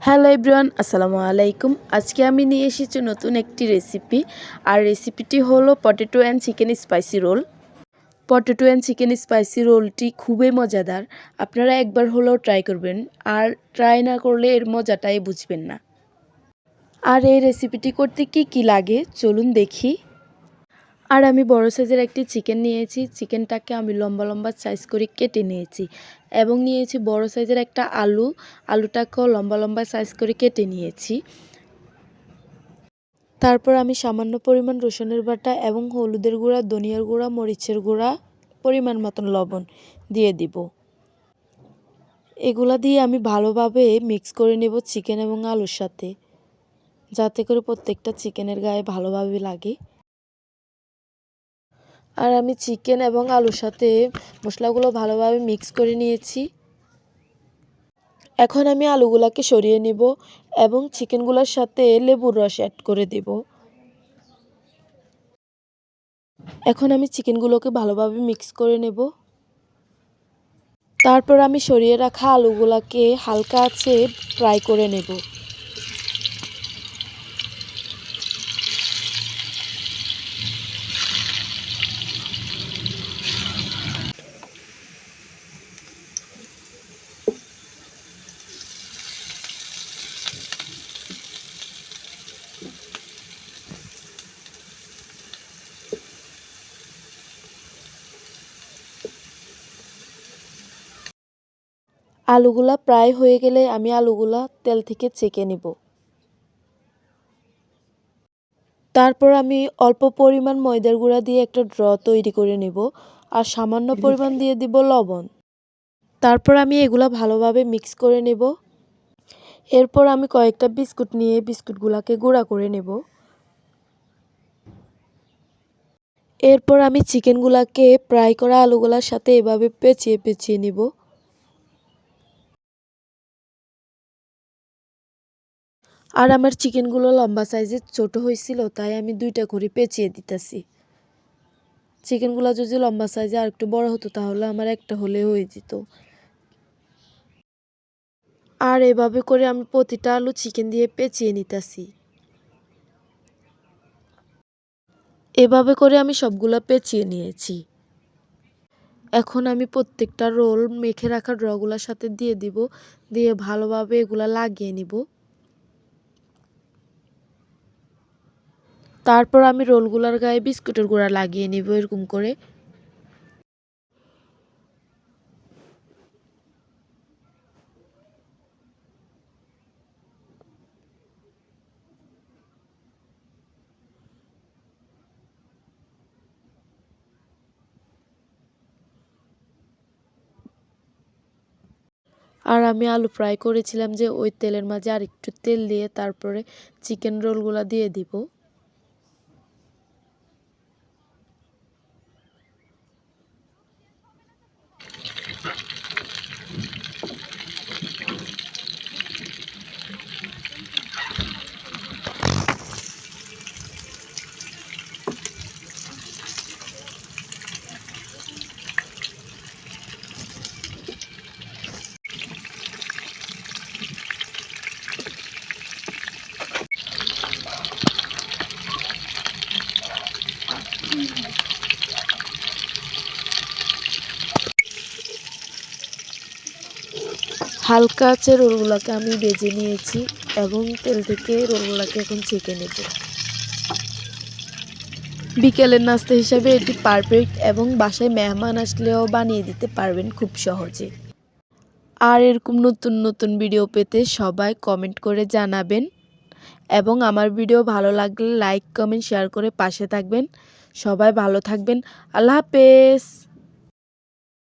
Hello everyone, আসসালামু আলাইকুম। আজকে আমি নিয়ে এসেছি নতুন একটি রেসিপি। আর রেসিপিটি হলো potato and chicken spicy roll. Potato and chicken spicy রোলটি খুবই মজাদার। আপনারা একবার হলেও ট্রাই করবেন, আর ট্রাই না করলে এর মজাটাই বুঝবেন না। আর এই রেসিপিটি করতে কি কি লাগে চলুন দেখি। আর আমি বড় সাইজের একটি চিকেন নিয়েছি। চিকেনটাকে আমি লম্বা লম্বা সাইজ করে কেটে নিয়েছি এবং নিয়েছি বড় সাইজের একটা আলুটাকেও লম্বা লম্বা সাইজ করে কেটে নিয়েছি। তারপর আমি সামান্য পরিমাণ রসুনের বাটা এবং হলুদের গুঁড়া, ধনিয়ার গুঁড়া, মরিচের গুঁড়া, পরিমাণ মতন লবণ দিয়ে দিব। এগুলা দিয়ে আমি ভালোভাবে মিক্স করে নেব চিকেন এবং আলুর সাথে, যাতে করে প্রত্যেকটা চিকেনের গায়ে ভালোভাবে লাগে। আর আমি চিকেন এবং আলুর সাথে মশলাগুলো ভালোভাবে মিক্স করে নিয়েছি। এখন আমি আলুগুলাকে সরিয়ে নেব এবং চিকেনগুলোর সাথে লেবুর রস অ্যাড করে দেব। এখন আমি চিকেনগুলোকে ভালোভাবে মিক্স করে নেব। তারপর আমি সরিয়ে রাখা আলুগুলাকে হালকা আঁচে ফ্রাই করে নেব। আলুগুলা প্রায় হয়ে গেলে আমি আলুগুলা তেল থেকে ছেঁকে নেব। তারপর আমি অল্প পরিমাণ ময়দার গুঁড়া দিয়ে একটা ড্র তৈরি করে নেব আর সামান্য পরিমাণ দিয়ে দিব লবণ। তারপর আমি এগুলা ভালোভাবে মিক্স করে নেব। এরপর আমি কয়েকটা বিস্কুট নিয়ে বিস্কুটগুলাকে গুঁড়া করে নেব। এরপর আমি চিকেনগুলাকে ফ্রাই করা আলুগুলার সাথে এভাবে পেঁচিয়ে পেঁচিয়ে নেব। আর আমার চিকেনগুলো লম্বা সাইজের ছোট হয়েছিল, তাই আমি 2টা করে পেঁচিয়ে দিতেছি। চিকেনগুলো যদি লম্বা সাইজে আর একটু বড় হতো তাহলে আমার একটা হলে হয়ে যেত। আর এভাবে করে আমি প্রতিটা আলু চিকেন দিয়ে পেঁচিয়ে নিতেছি। এভাবে করে আমি সবগুলো পেঁচিয়ে নিয়েছি। এখন আমি প্রত্যেকটা রোল মেখে রাখা ড্রগুলোর সাথে দিয়ে দিব, দিয়ে ভালোভাবে এগুলা লাগিয়ে নিব। তারপর আমি রোলগুলার গায়ে বিস্কুটের গুঁড়া লাগিয়ে নিব এরকম করে। আর আমি আলু ফ্রাই করেছিলাম যে ওই তেলের মাঝে আর একটু তেল দিয়ে তারপরে চিকেন রোলগুলা দিয়ে দিব। হালকা আঁচে রোলগুলাকে আমি ভেজে নিয়েছি এবং তেল থেকে রোলগুলাকে এখন ছেঁকে নেব। বিকেলের নাস্তা হিসাবে এটি পারফেক্ট এবং বাসায় মেহমান আসলেও বানিয়ে দিতে পারবেন খুব সহজে। আর এরকম নতুন নতুন ভিডিও পেতে সবাই কমেন্ট করে জানাবেন এবং আমার ভিডিও ভালো লাগলে লাইক কমেন্ট শেয়ার করে পাশে থাকবেন। সবাই ভালো থাকবেন। আল্লাহ হাফেজ।